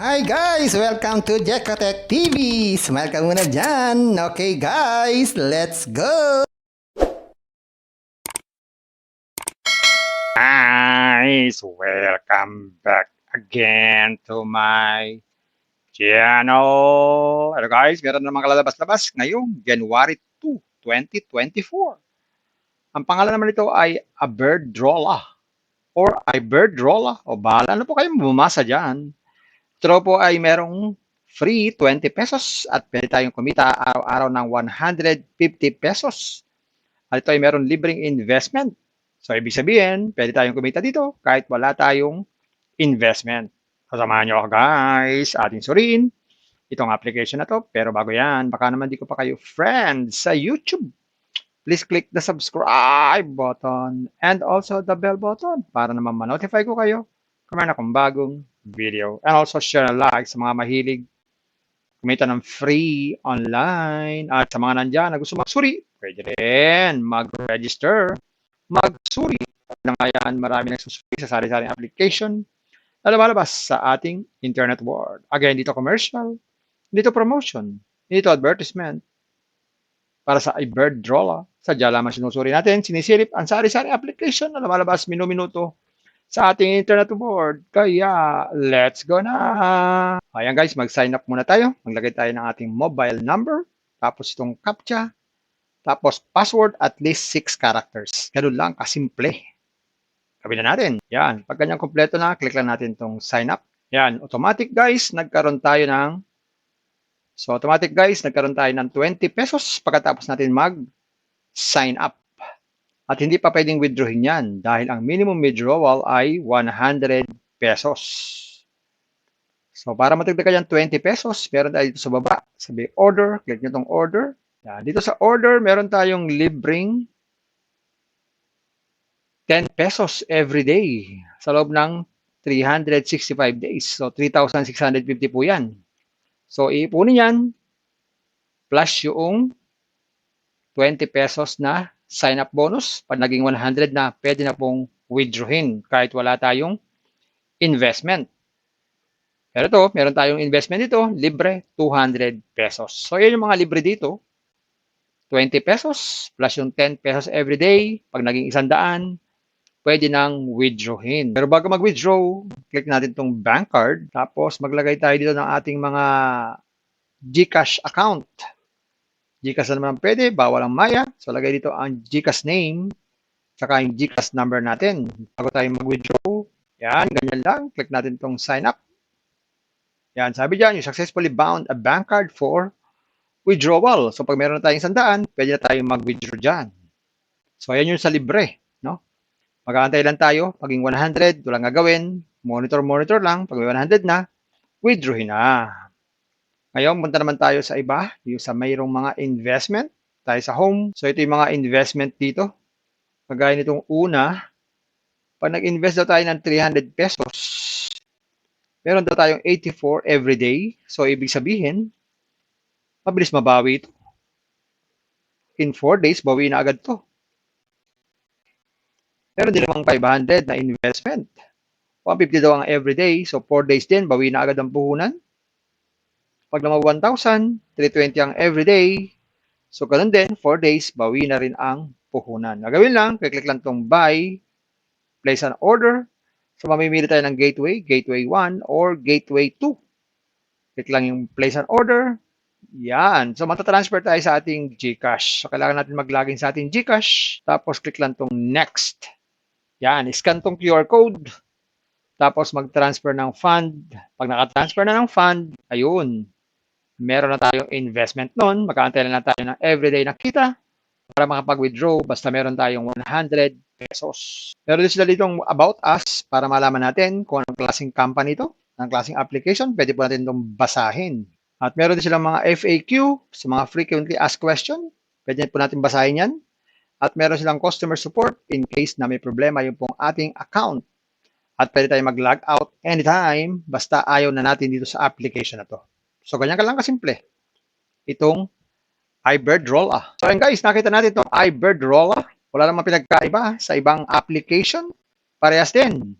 Hi guys! Welcome to Jekotech TV! Smile ka muna dyan! Okay guys, let's go! Guys, welcome back again to my channel. Hello guys, meron namang kalalabas-labas ngayong January 2, 2024. Ang pangalan naman nito ay A Bird Rolla or I Bird Rolla o bahala na po kayong bumasa dyan. Ito po ay merong free 20 pesos at pwede tayong kumita araw-araw ng 150 pesos. At ito ay meron libreng investment. So, ibig sabihin, pwede tayong kumita dito kahit wala tayong investment. Kasamahan nyo ako guys, ating suriin itong application na to. Pero bago yan, baka naman di ko pa kayo friends sa YouTube. Please click the subscribe button and also the bell button para naman ma-notify ko kayo kung meron akong bagong video. And also share and like sa mga mahilig kumita ng free online. At sa mga nandyan na gusto magsuri, pwede rin mag-register, magsuri. Nang ayan, marami nagsusuri sa sari-saring application na lumalabas sa ating internet world. Again, dito commercial, dito promotion, dito advertisement. Para sa iBird Rolla, sadya lamang sinusuri natin, sinisilip ang sari-saring application na lumalabas minuto sa ating internet board. Kaya, let's go na! Ayan guys, mag-sign up muna tayo. Maglagay tayo ng ating mobile number, tapos itong CAPTCHA, tapos password at least 6 characters. Ganun lang, kasimple. Gawin na natin. Yan, pag ganyan kompleto na, click lang natin itong sign up. Yan, automatic guys, nagkaroon tayo ng 20 pesos pagkatapos natin mag-sign up. At hindi pa pwedeng withdrawin yan dahil ang minimum withdrawal ay 100 pesos. So, para matagdagan yan 20 pesos, meron tayo dito sa baba. Sabi, order. Click nyo itong order. Yan. Dito sa order, meron tayong libreng 10 pesos every day sa loob ng 365 days. So, 3,650 po yan. So, iipunin yan plus yung 20 pesos na sign-up bonus. Pag naging 100 na, pwede na pong withdrawin kahit wala tayong investment. Pero ito, meron tayong investment dito, libre 200 pesos. So, yun yung mga libre dito. 20 pesos plus yung 10 pesos every day. Pag naging 100, pwede nang withdrawin. Pero bago mag-withdraw, click natin itong bank card. Tapos maglagay tayo dito ng ating mga GCash account. GCash na naman pwede, bawal ang Maya. So, lagay dito ang GCash name, tsaka yung GCash number natin. Bago tayo mag-withdraw, yan, ganyan lang. Click natin itong sign up. Yan, sabi dyan, you successfully bound a bank card for withdrawal. So, pag meron na tayong 100, pwede na tayong mag-withdraw dyan. So, ayan yung sa libre, no? Mag-aantay lang tayo, paging 100, walang gagawin, monitor lang, pag may 100 na, withdrawin na. Ngayon, punta naman tayo sa iba, yung sa mayroong mga investment, tayo sa home. So, ito yung mga investment dito. Kagaya nitong una, pag nag-invest daw tayo ng 300 pesos, meron daw tayong 84 every day. So, ibig sabihin, mabilis mabawi ito. In 4 days, bawi na agad to. Meron din namang 500 na investment. 150 daw ang every day. So, 4 days din, bawi na agad ang puhunan. Pag naman 1,000, 320 ang everyday. So, ganun din, 4 days, bawi na rin ang puhunan. Nagawin lang, click lang itong buy, place an order. So, mamimili tayo ng gateway, gateway 1 or gateway 2. Click lang yung place an order. Yan. So, matatransfer tayo sa ating GCash. So, kailangan natin mag-login sa ating GCash. Tapos, click lang itong next. Yan. Scan itong QR code. Tapos, mag-transfer ng fund. Pag naka-transfer na ng fund, ayun. Meron na tayong investment nun, mag-aantay na tayo ng everyday na kita para makapag-withdraw basta meron tayong 100 pesos. Meron din sila ditong about us para malaman natin kung anong klaseng company ito, anong klaseng application, pwede po natin itong basahin. At meron din silang mga FAQ sa mga frequently asked question, pwede po natin basahin yan. At meron silang customer support in case na may problema yung pong ating account. At pwede tayong mag-log out anytime basta ayaw na natin dito sa application na to. So, ganyan ka lang kasimple. Itong iBird Rolla. So, ayun guys, nakita natin itong iBird Rolla. Wala namang pinagkaiba sa ibang application. Parehas din.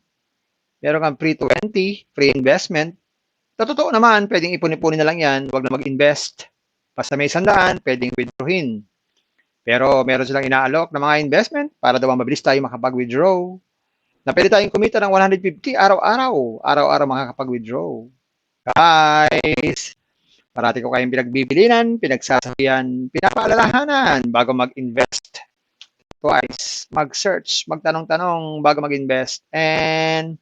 Meron kang free 20, free investment, Sa totoo naman, pwedeng ipon-ipunin na lang yan, wag na mag-invest. Basta may 100, pwedeng withdrawin. Pero meron silang inaalok na mga investment para daw mabilis tayo makapag-withdraw. Na pwede tayong kumita ng 150 araw-araw. Araw-araw makakapag-withdraw. Guys, parati ko kayong pinagbibilinan, pinagsasabihan, pinapaalalahanan bago mag-invest. Twice, mag-search, magtanong-tanong bago mag-invest. And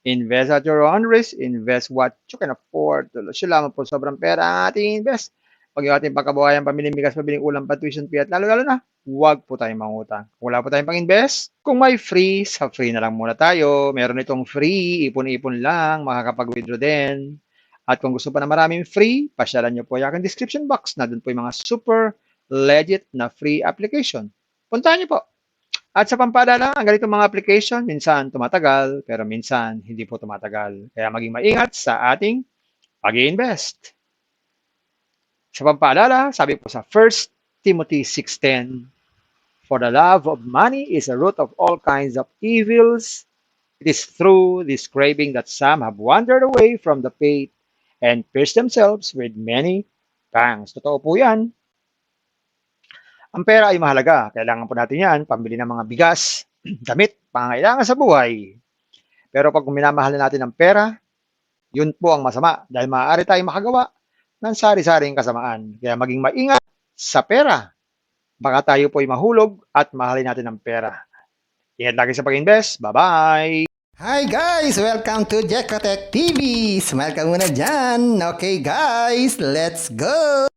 invest at your own risk. Invest what you can afford. Tuloy lamang po sobrang pera ang ating invest. Pag yung ating pagkabuhayan, pamiling bigas, pabiling ulam, tuition fee, at lalo-lalo na, huwag po tayong mangutang. Kung wala po tayong pang-invest, kung may free, sa free na lang muna tayo. Meron itong free, ipon-ipon lang, makakapag-withdraw din. At kung gusto pa na maraming free, pasyalan nyo po yung aking description box na doon po yung mga super legit na free application. Puntahan nyo po. At sa pampadala, ang ganitong mga application, minsan tumatagal, pero minsan hindi po tumatagal. Kaya maging maingat sa ating pag-i-invest. Sa pampaalala, sabi po sa 1 Timothy 6:10, "For the love of money is a root of all kinds of evils. It is through this craving that some have wandered away from the faith and pierced themselves with many pangs." Totoo po yan. Ang pera ay mahalaga. Kailangan po natin yan, pambili ng mga bigas, damit, pangangailangan sa buhay. Pero pag minamahal na natin ang pera, yun po ang masama dahil maaari tayong makagawa ng sari-saring kasamaan. Kaya maging maingat sa pera. Baka tayo po ay mahulog at mahalin natin ang pera. Ingat lagi sa pag-invest. Bye-bye! Hi guys! Welcome to Jekotech TV! Smile ka muna dyan! Okay guys, let's go!